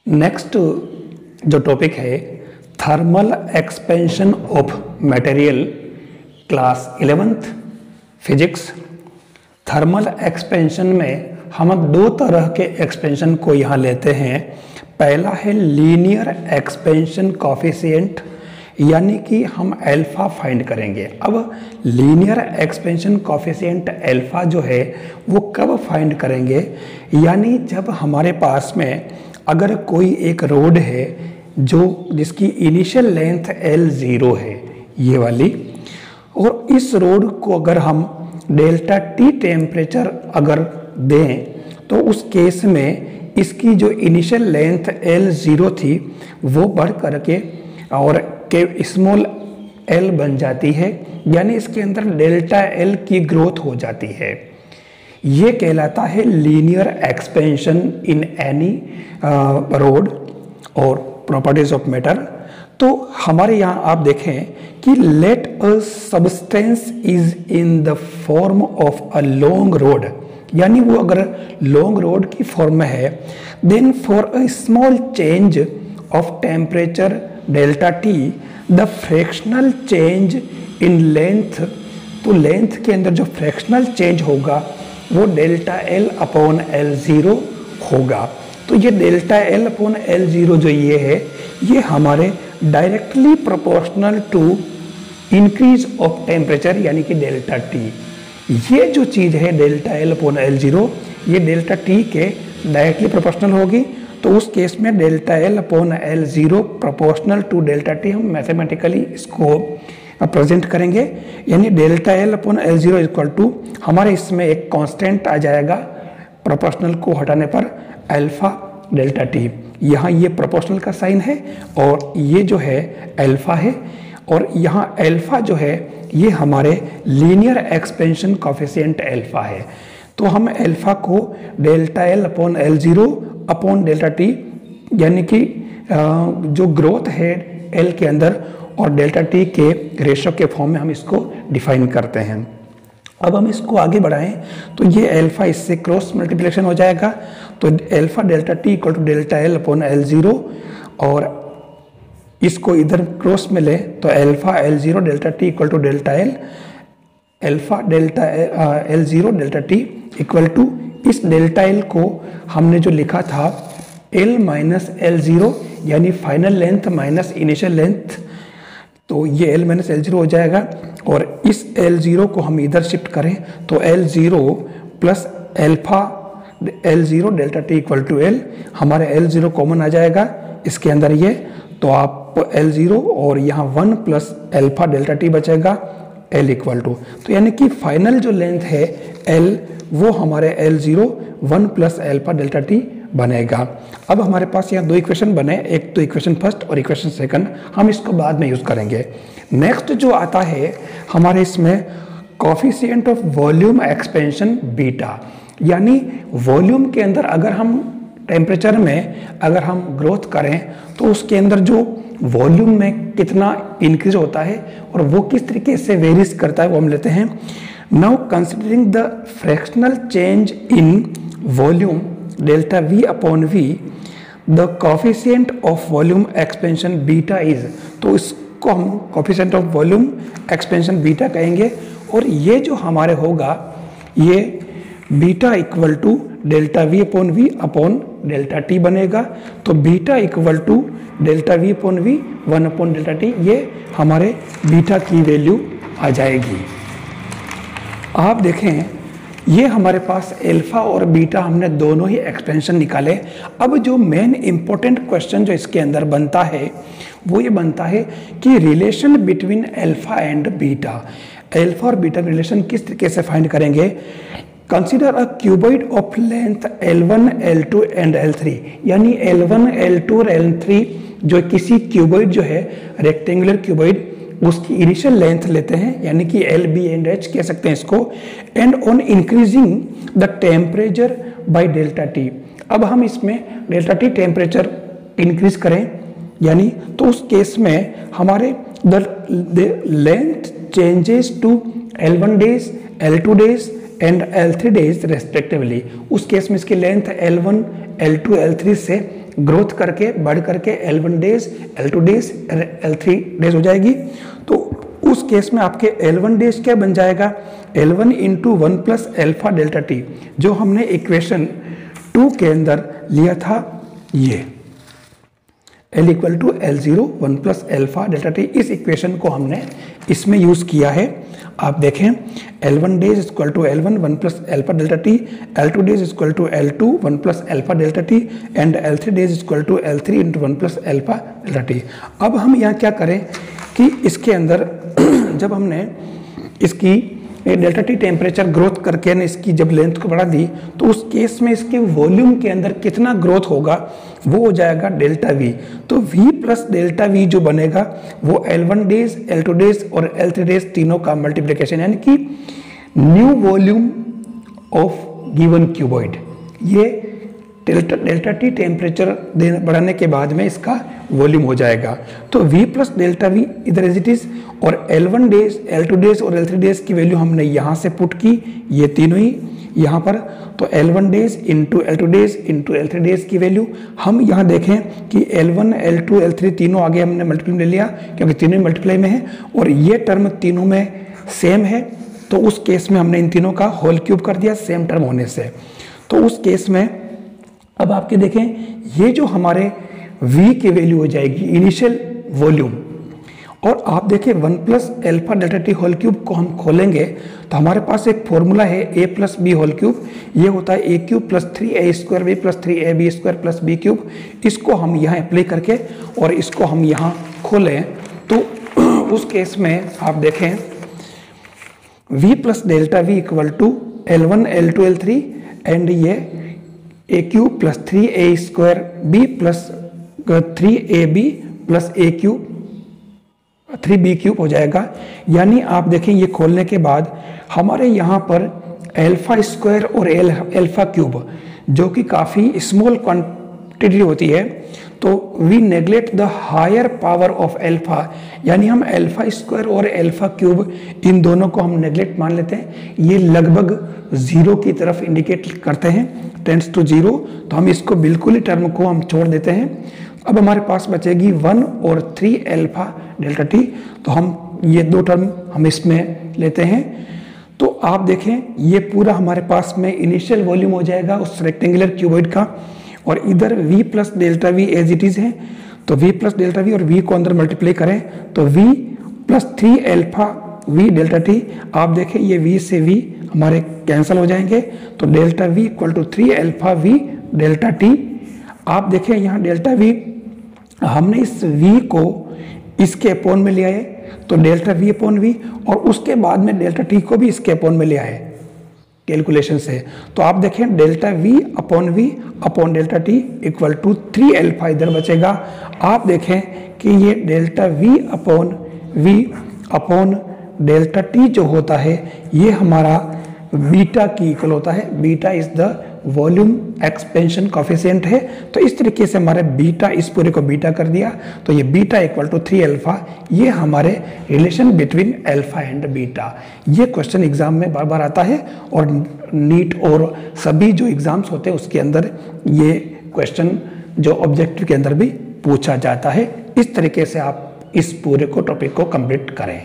Next जो topic है thermal expansion of material, class 11th physics. Thermal expansion में हम दो तरह के एक्सपेंशन को यहाँ लेते हैं। पहला है लीनियर एक्सपेंशन कॉफिशिएंट, यानी कि हम अल्फा फाइंड करेंगे। अब लीनियर एक्सपेंशन कॉफिशिएंट अल्फा जो है वो कब फाइंड करेंगे, यानी जब हमारे पास में अगर कोई एक रोड है जिसकी इनिशियल लेंथ L0 है, ये वाली, और इस रोड को अगर हम डेल्टा टी टेम्परेचर अगर दें तो उस केस में इसकी जो इनिशियल लेंथ L0 थी वो बढ़ करके और के स्मॉल l बन जाती है, यानी इसके अंदर डेल्टा L की ग्रोथ हो जाती है। ये कहलाता है linear expansion in any rod और प्रॉपर्टीज ऑफ मैटर। तो हमारे यहाँ आप देखें कि let a substance is in the form of a long rod, यानी वो अगर लॉन्ग रोड की फॉर्म में है, then for a small change of temperature delta T the fractional change in length, तो लेंथ के अंदर जो फ्रैक्शनल चेंज होगा वो डेल्टा L अपॉन L0 होगा। तो ये डेल्टा L अपॉन L0 जो ये है, ये हमारे directly proportional to increase of temperature, यानी कि डेल्टा T। ये जो चीज़ है डेल्टा L अपॉन L0, ये डेल्टा T के डायरेक्टली प्रोपोर्शनल होगी। तो उस केस में delta L upon L0 proportional to delta T हम मैथमेटिकली इसको प्रेजेंट करेंगे, यानी delta L upon L0 equal to हमारे इसमें एक कांस्टेंट आ जाएगा प्रोपोर्शनल को हटाने पर अल्फा डेल्टा T। यहाँ ये प्रोपोर्शनल का साइन है और ये जो है अल्फा है, और यहाँ अल्फा जो है ये हमारे लीनियर एक्सपेंशन कॉफिशिएंट अल्फा है। तो हम अल्फा को delta L upon L0 upon delta T, यानी कि जो ग्रोथ है L के अंदर और डेल्टा T के रेशो के फॉर्म में हम इसको डिफाइन करते हैं। अब हम इसको आगे बढ़ाएं तो ये अल्फा इससे क्रॉस मल्टीप्लिकेशन हो जाएगा, तो alpha delta T equal to delta L upon L0, और इसको इधर क्रॉस में ले तो alpha L0 delta T equal to delta L, alpha delta L0 delta T equal to इस डेल्टा L को हमने जो लिखा था L माइनस L0, यानी final length minus initial length, तो ये L माइनस L0 हो जाएगा। और इस L0 को हम इधर शिफ्ट करें तो L0 plus alpha L0 delta T equal to L, हमारे L0 कॉमन आ जाएगा इसके अंदर ये, तो आप L0 और यहाँ 1 प्लस अल्फा डेल्टा T बचेगा L इक्वल टू, तो यानी कि फाइनल जो लेंथ है L वो हमारे L0 1 plus alpha delta T बनेगा। अब हमारे पास यहाँ दो इक्वेशन बने, एक तो इक्वेशन फर्स्ट और इक्वेशन सेकंड, हम इसको बाद में यूज़ करेंगे। नेक्स्ट जो आता है हमारे इसमें coefficient of volume expansion beta, यानी वॉल्यूम के अंदर अगर हम टेम्परेचर में अगर हम ग्रोथ करें तो उसके अंदर जो वॉल्यूम में कितना इंक्रीज होता है और वो किस तरीके से वेरीज करता है वो हम लेते हैं। Now considering the fractional change in volume delta V upon V, the coefficient of volume expansion beta is, तो इसको हम coefficient of volume expansion beta कहेंगे। और ये जो हमारे होगा ये beta equal to delta V upon V upon delta T बनेगा। तो beta equal to delta V upon V 1 upon delta T, ये हमारे बीटा की वैल्यू आ जाएगी। आप देखें ये हमारे पास अल्फा और बीटा हमने दोनों ही एक्सपेंशन निकाले। अब जो मेन इंपॉर्टेंट क्वेश्चन जो इसके अंदर बनता है वो ये बनता है कि relation between alpha and beta, alpha और बीटा रिलेशन किस तरीके से फाइंड करेंगे। Consider a cuboid of length L1, L2 and L3, यानी L1, L2 और L3 जो किसी क्यूबॉइड जो है रेक्टेंगुलर क्यूबॉइड उसकी इनिशियल लेंथ लेते हैं, यानी कि L, B एंड H कह सकते हैं इसको, and on increasing the temperature by delta T। अब हम इसमें डेल्टा T टेम्परेचर इंक्रीज करें, यानी तो उस केस में हमारे the length changes to L1 dash, L2 dash and L3 dash respectively. उस केस में इसकी लेंथ L1, L2, L3 से ग्रोथ करके बढ़ करके L1 dash, L2 days, L3 days हो जाएगी। तो उस केस में आपके L1 डेज क्या बन जाएगा, L1 into 1 plus alpha delta T, जो हमने इक्वेशन 2 के अंदर लिया था, ये L equal to L0 1 plus alpha delta T. इस इक्वेशन को हमने इसमें यूज किया है। आप देखें L1 dash equal to L1 1 plus alpha delta T, L2 dash equal to L2 1 plus alpha delta T and L3 dash equal to L3 into 1 plus alpha delta T. अब हम यहाँ क्या करें कि इसके अंदर जब हमने इसकी डेल्टा टी टेम्परेचर ग्रोथ करके ने इसकी जब लेंथ को बढ़ा दी, तो उस केस में इसके वॉल्यूम के अंदर कितना ग्रोथ होगा वो हो जाएगा डेल्टा वी। तो V प्लस डेल्टा वी जो बनेगा वो L1 डेज, L2 डेज और L3 डेज तीनों का मल्टीप्लिकेशन, यानी कि new volume of given cuboid. ये डेल्टा टी टेम्परेचर बढ़ाने के बाद में इसका वॉल्यूम हो जाएगा। तो V प्लस डेल्टा वी इधर एज इट इज, और L1 डेज, L2 डेज और L3 डेज की वैल्यू हमने यहाँ से पुट की, ये तीनों ही यहाँ पर। तो L1 days into L2 days into L3 days की वैल्यू हम यहाँ देखें कि L1, L2, L3 तीनों आगे हमने मल्टीप्लाई ले लिया क्योंकि तीनों मल्टीप्लाई में है और ये टर्म तीनों में सेम है। तो उस केस में हमने इन तीनों का होल क्यूब कर दिया सेम टर्म होने से। तो उस केस में अब आपके देखें ये जो हमारे V की वैल्यू हो जाएगी इनिशियल वॉल्यूम, और आप देखें 1 plus alpha delta T whole cube को हम खोलेंगे तो हमारे पास एक फॉर्मूला है A plus B whole cube. ये होता है A cube plus 3A square B plus 3AB square plus B cube. इसको हम यहाँ अप्लाई करके और इसको हम यहाँ खोलें तो उस केस में आप देखें V plus delta V equal to L1, L2, L3 and ये A cube plus 3A square B plus 3AB plus A cube 3B cube हो जाएगा। यानी आप देखें ये खोलने के बाद हमारे यहाँ पर एल्फा स्क्वायर और एल्फा क्यूब जो कि काफ़ी स्मॉल क्वांटिटी होती है, तो we neglect the higher power of alpha, यानी हम एल्फा स्क्वायर और एल्फा क्यूब इन दोनों को हम नेग्लेक्ट मान लेते हैं। ये लगभग 0 की तरफ इंडिकेट करते हैं, टेंड्स टू 0, तो हम इसको बिल्कुल ही टर्म को हम छोड़ देते हैं। अब हमारे पास बचेगी 1 और 3 एल्फा डेल्टा टी, तो हम ये दो टर्म हम इसमें लेते हैं। तो आप देखें ये पूरा हमारे पास में इनिशियल वॉल्यूम हो जाएगा उस रेक्टेंगुलर क्यूबॉइड का, और इधर V plus delta V as it is है। तो V प्लस डेल्टा वी और V को अंदर मल्टीप्लाई करें तो V plus 3 alpha V delta T, आप देखें ये V से V हमारे कैंसिल हो जाएंगे, तो delta V equal to 3 alpha V delta T. आप देखें यहाँ डेल्टा V हमने इस V को इसके अपोन में लिया है, तो डेल्टा V अपॉन V, और उसके बाद में डेल्टा T को भी इसके अपोन में लिया है कैलकुलेशन से। तो आप देखें delta V upon delta T equal to 3 alpha इधर बचेगा। आप देखें कि ये delta V upon delta T जो होता है ये हमारा बीटा की इक्वल होता है। Beta is the volume expansion coefficient है। तो इस तरीके से हमारे बीटा, इस पूरे को बीटा कर दिया, तो ये बीटा इक्वल टू 3 एल्फा, ये हमारे relation between alpha and beta. ये क्वेश्चन एग्जाम में बार बार आता है और नीट और सभी जो एग्जाम्स होते हैं उसके अंदर ये क्वेश्चन जो ऑब्जेक्टिव के अंदर भी पूछा जाता है। इस तरीके से आप इस पूरे को टॉपिक को कंप्लीट करें।